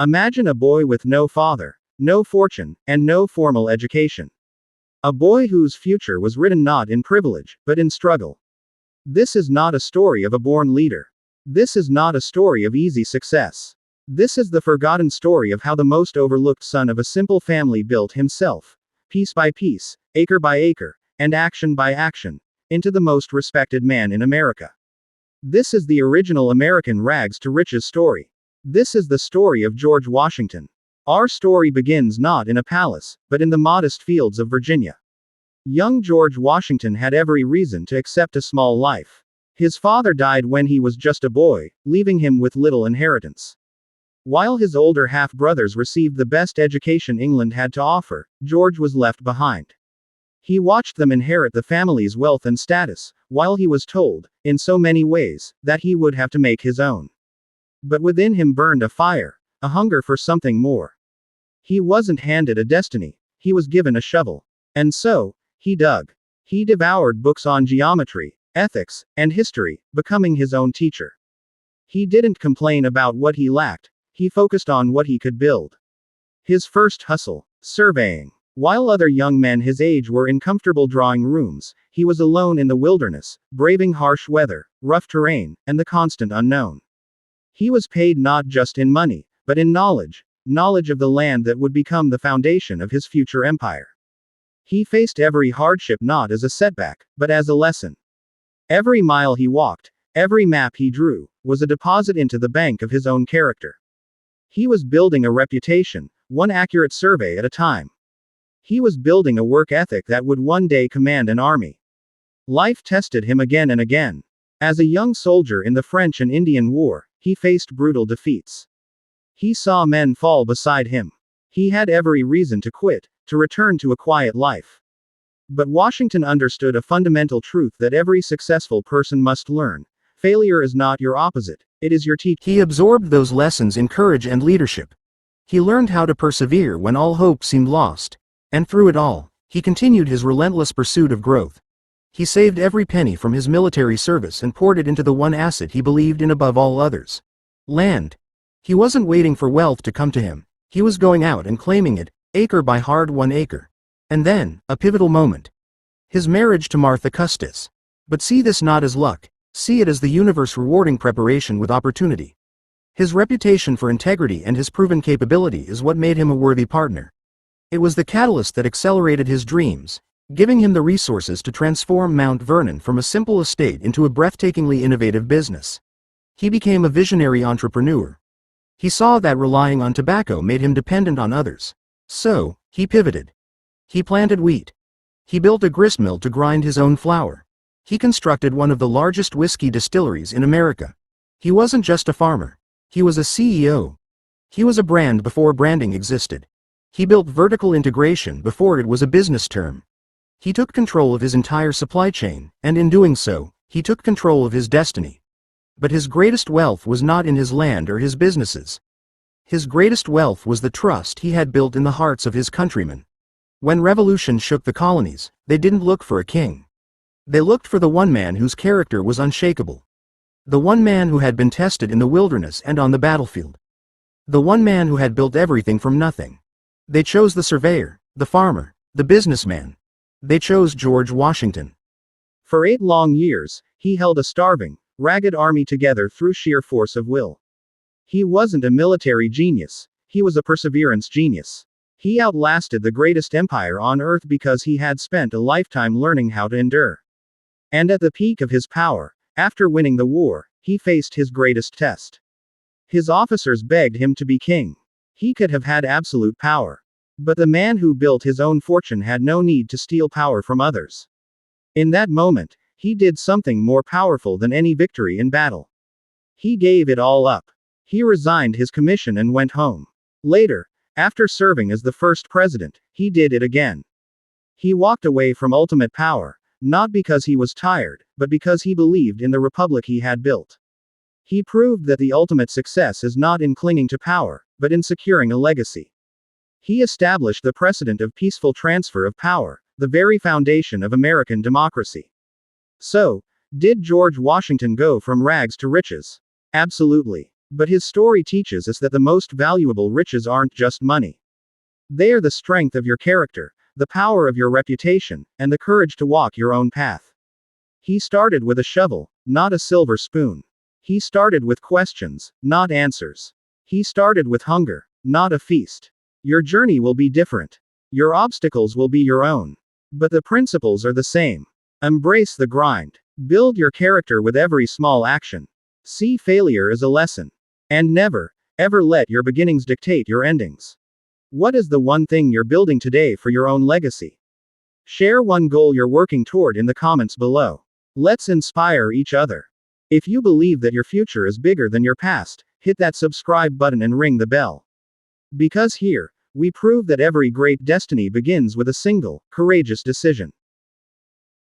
Imagine a boy with no father, no fortune, and no formal education. A boy whose future was written not in privilege, but in struggle. This is not a story of a born leader. This is not a story of easy success. This is the forgotten story of how the most overlooked son of a simple family built himself, piece by piece, acre by acre, and action by action, into the most respected man in America. This is the original American rags to riches story. This is the story of George Washington. Our story begins not in a palace, but in the modest fields of Virginia. Young George Washington had every reason to accept a small life. His father died when he was just a boy, leaving him with little inheritance. While his older half-brothers received the best education England had to offer, George was left behind. He watched them inherit the family's wealth and status, while he was told, in so many ways, that he would have to make his own. But within him burned a fire, a hunger for something more. He wasn't handed a destiny, he was given a shovel. And so, he dug. He devoured books on geometry, ethics, and history, becoming his own teacher. He didn't complain about what he lacked, he focused on what he could build. His first hustle, surveying. While other young men his age were in comfortable drawing rooms, he was alone in the wilderness, braving harsh weather, rough terrain, and the constant unknown. He was paid not just in money, but in knowledge of the land that would become the foundation of his future empire. He faced every hardship not as a setback, but as a lesson. Every mile he walked, every map he drew, was a deposit into the bank of his own character. He was building a reputation, one accurate survey at a time. He was building a work ethic that would one day command an army. Life tested him again and again. As a young soldier in the French and Indian War, he faced brutal defeats. He saw men fall beside him. He had every reason to quit, to return to a quiet life. But Washington understood a fundamental truth that every successful person must learn. Failure is not your opposite, it is your teacher. He absorbed those lessons in courage and leadership. He learned how to persevere when all hope seemed lost. And through it all, he continued his relentless pursuit of growth. He saved every penny from his military service and poured it into the one asset he believed in above all others: land. He wasn't waiting for wealth to come to him, he was going out and claiming it, acre by hard-won acre. And then, a pivotal moment. His marriage to Martha Custis. But see this not as luck, see it as the universe rewarding preparation with opportunity. His reputation for integrity and his proven capability is what made him a worthy partner. It was the catalyst that accelerated his dreams, giving him the resources to transform Mount Vernon from a simple estate into a breathtakingly innovative business. He became a visionary entrepreneur. He saw that relying on tobacco made him dependent on others. So, he pivoted. He planted wheat. He built a gristmill to grind his own flour. He constructed one of the largest whiskey distilleries in America. He wasn't just a farmer. He was a CEO. He was a brand before branding existed. He built vertical integration before it was a business term. He took control of his entire supply chain, and in doing so, he took control of his destiny. But his greatest wealth was not in his land or his businesses. His greatest wealth was the trust he had built in the hearts of his countrymen. When revolution shook the colonies, they didn't look for a king. They looked for the one man whose character was unshakable. The one man who had been tested in the wilderness and on the battlefield. The one man who had built everything from nothing. They chose the surveyor, the farmer, the businessman. They chose George Washington. For 8 long years, he held a starving, ragged army together through sheer force of will. He wasn't a military genius, he was a perseverance genius. He outlasted the greatest empire on earth because he had spent a lifetime learning how to endure. And at the peak of his power, after winning the war, he faced his greatest test. His officers begged him to be king. He could have had absolute power. But the man who built his own fortune had no need to steal power from others. In that moment, he did something more powerful than any victory in battle. He gave it all up. He resigned his commission and went home. Later, after serving as the first president, he did it again. He walked away from ultimate power, not because he was tired, but because he believed in the republic he had built. He proved that the ultimate success is not in clinging to power, but in securing a legacy. He established the precedent of peaceful transfer of power, the very foundation of American democracy. So, did George Washington go from rags to riches? Absolutely. But his story teaches us that the most valuable riches aren't just money. They are the strength of your character, the power of your reputation, and the courage to walk your own path. He started with a shovel, not a silver spoon. He started with questions, not answers. He started with hunger, not a feast. Your journey will be different. Your obstacles will be your own. But the principles are the same. Embrace the grind. Build your character with every small action. See failure as a lesson. And never, ever let your beginnings dictate your endings. What is the one thing you're building today for your own legacy? Share one goal you're working toward in the comments below. Let's inspire each other. If you believe that your future is bigger than your past, hit that subscribe button and ring the bell. Because here, we prove that every great destiny begins with a single, courageous decision.